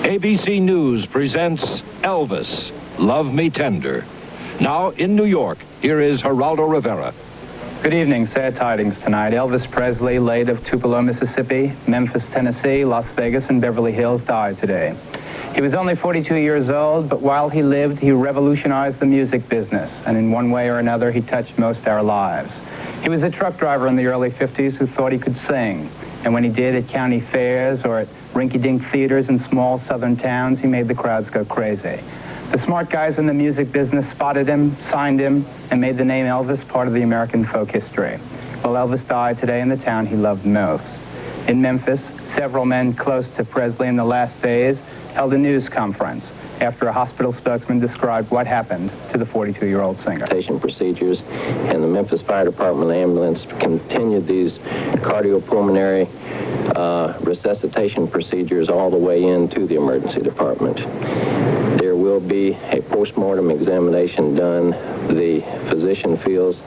ABC News presents Elvis, Love Me Tender. Now in New York, here is Geraldo Rivera. Good evening. Sad tidings tonight. Elvis Presley, late of Tupelo, Mississippi, Memphis, Tennessee, Las Vegas, and Beverly Hills, died today. He was only 42 years old, but while he lived, he revolutionized the music business, and in one way or another, he touched most of our lives. He was a truck driver in the early 50s who thought he could sing, and when he did at county fairs or at rinky-dink theaters in small southern towns, he made the crowds go crazy. The smart guys in the music business spotted him, signed him, and made the name Elvis part of the American folk history. Well, Elvis died today in the town he loved most. In Memphis, several men close to Presley in the last days held a news conference after a hospital spokesman described what happened to the 42-year-old singer. Procedures, and the Memphis Fire Department ambulance continued these cardiopulmonary resuscitation procedures all the way into the emergency department. There will be a post-mortem examination done. The physician feels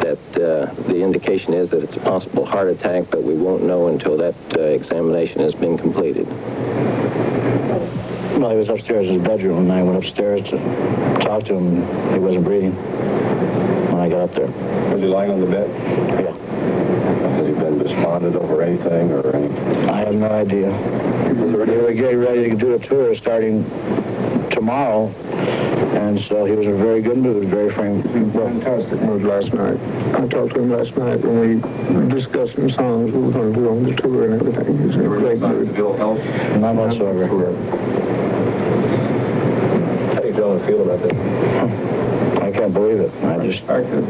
that the indication is that it's a possible heart attack, but we won't know until that examination has been completed. Well, he was upstairs in his bedroom, and I went upstairs to talk to him. He wasn't breathing when I got up there. Was he lying on the bed? Yeah. Has he been despondent over anything or anything? I have no idea. They were getting ready to do a tour starting tomorrow, and so he was in a very good mood, very frank. He was in a fantastic mood last night. I talked to him last night when we discussed some songs we were going to do on the tour and everything. He was in a great mood. Not whatsoever. How do you feel about that? I can't believe it. I can't.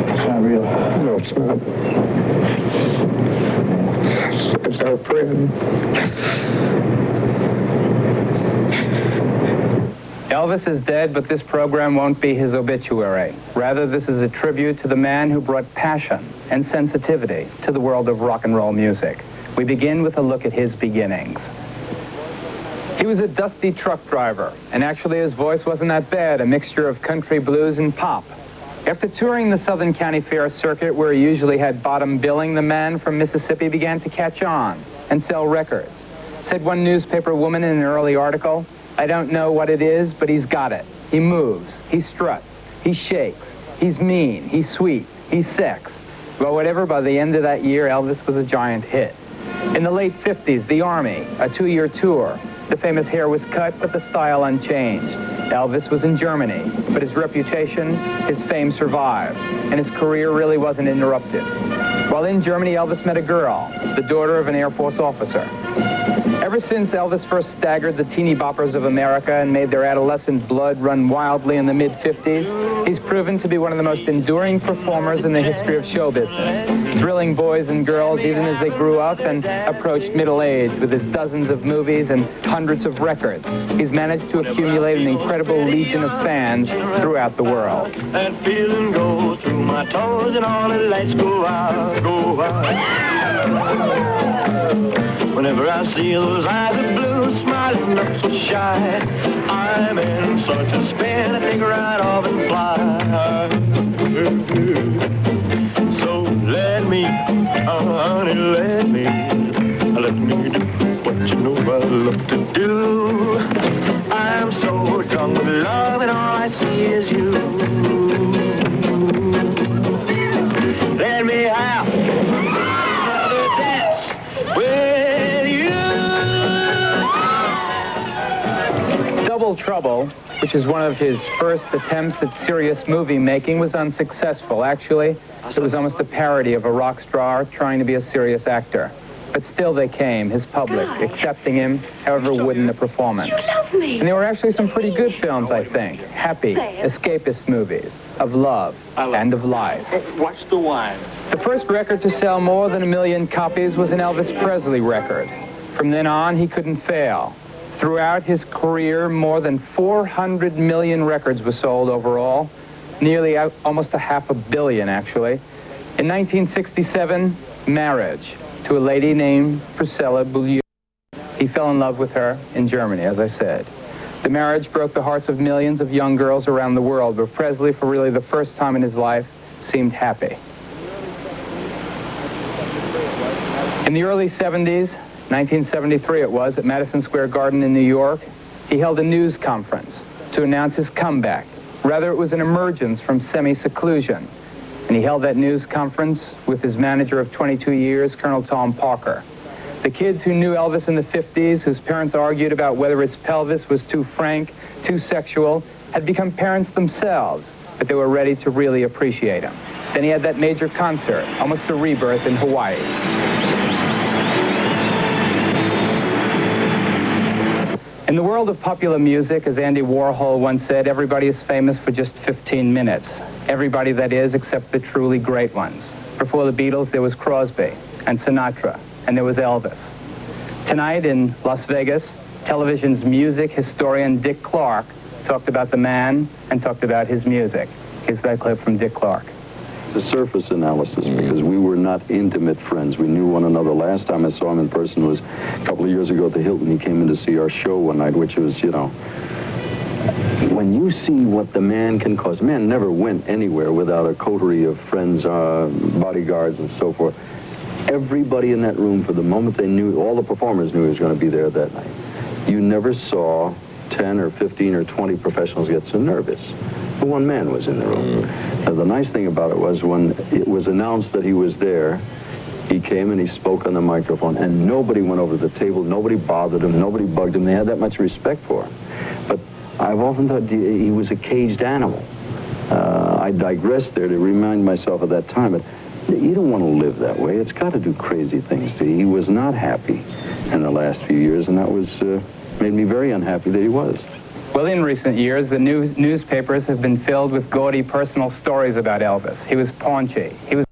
It's not real. No, it's not. It's our friend. Elvis is dead, but this program won't be his obituary. Rather, this is a tribute to the man who brought passion and sensitivity to the world of rock and roll music. We begin with a look at his beginnings. He was a dusty truck driver, and actually his voice wasn't that bad, a mixture of country blues and pop. After touring the Southern County Fair circuit, where he usually had bottom billing, the man from Mississippi began to catch on and sell records. Said one newspaper woman in an early article, "I don't know what it is, but he's got it. He moves, he struts, he shakes, he's mean, he's sweet, he's sex." Well, whatever, by the end of that year, Elvis was a giant hit. In the late 50s, the Army, a 2-year tour. The famous hair was cut, but the style unchanged. Elvis was in Germany, but his reputation, his fame survived, and his career really wasn't interrupted. While in Germany, Elvis met a girl, the daughter of an Air Force officer. Ever since Elvis first staggered the teeny boppers of America and made their adolescent blood run wildly in the mid-50s, he's proven to be one of the most enduring performers in the history of show business, thrilling boys and girls even as they grew up and approached middle age with his dozens of movies and hundreds of records. He's managed to accumulate an incredible legion of fans throughout the world. That feeling goes through my toes and all the lights go out, go out. Whenever I see those eyes of blue smiling up so shy, I'm in such a spin, I take a ride off and fly. So let me, honey, let me do what you know I love to do. I'm so drunk with love and all I see is you. Let me have another dance with you. Double Trouble, which is one of his first attempts at serious movie making, was unsuccessful. Actually, it was almost a parody of a rock star trying to be a serious actor. But still they came, his public, accepting him, however wooden the performance. You love me. And there were actually some pretty good films, I think. Happy, escapist movies, of love and of life. Watch the wine. The first record to sell more than 1 million copies was an Elvis Presley record. From then on, he couldn't fail. Throughout his career, more than 400 million records were sold overall, nearly almost 500 million, actually. In 1967, marriage to a lady named Priscilla Beaulieu. He fell in love with her in Germany, as I said. The marriage broke the hearts of millions of young girls around the world, but Presley, for really the first time in his life, seemed happy. In the early 70s, 1973 it was, at Madison Square Garden in New York, he held a news conference to announce his comeback. Rather, it was an emergence from semi-seclusion. And he held that news conference with his manager of 22 years, Colonel Tom Parker. The kids who knew Elvis in the 50s, whose parents argued about whether his pelvis was too frank, too sexual, had become parents themselves, but they were ready to really appreciate him. Then he had that major concert, almost a rebirth in Hawaii. In the world of popular music, as Andy Warhol once said, everybody is famous for just 15 minutes. Everybody, that is, except the truly great ones. Before the Beatles, there was Crosby and Sinatra, and there was Elvis. Tonight in Las Vegas, television's music historian Dick Clark talked about the man and talked about his music. Here's that clip from Dick Clark. The surface analysis, because we were not intimate friends. We knew one another. Last time I saw him in person was a couple of years ago at the Hilton. He came in to see our show one night, which was, you know, when you see what the man can cause, man never went anywhere without a coterie of friends, bodyguards and so forth. Everybody in that room, for the moment they knew, all the performers knew he was going to be there that night. You never saw 10 or 15 or 20 professionals get so nervous. The one man was in the room. The nice thing about it was when it was announced that he was there, he came and he spoke on the microphone, and nobody went over to the table, nobody bothered him, nobody bugged him. They had that much respect for him. But I've often thought he was a caged animal. I digress there to remind myself of that time, but you don't want to live that way. It's got to do crazy things to you. He was not happy in the last few years, and that was made me very unhappy that he was. Well, in recent years, the newspapers have been filled with gaudy personal stories about Elvis. He was paunchy. He was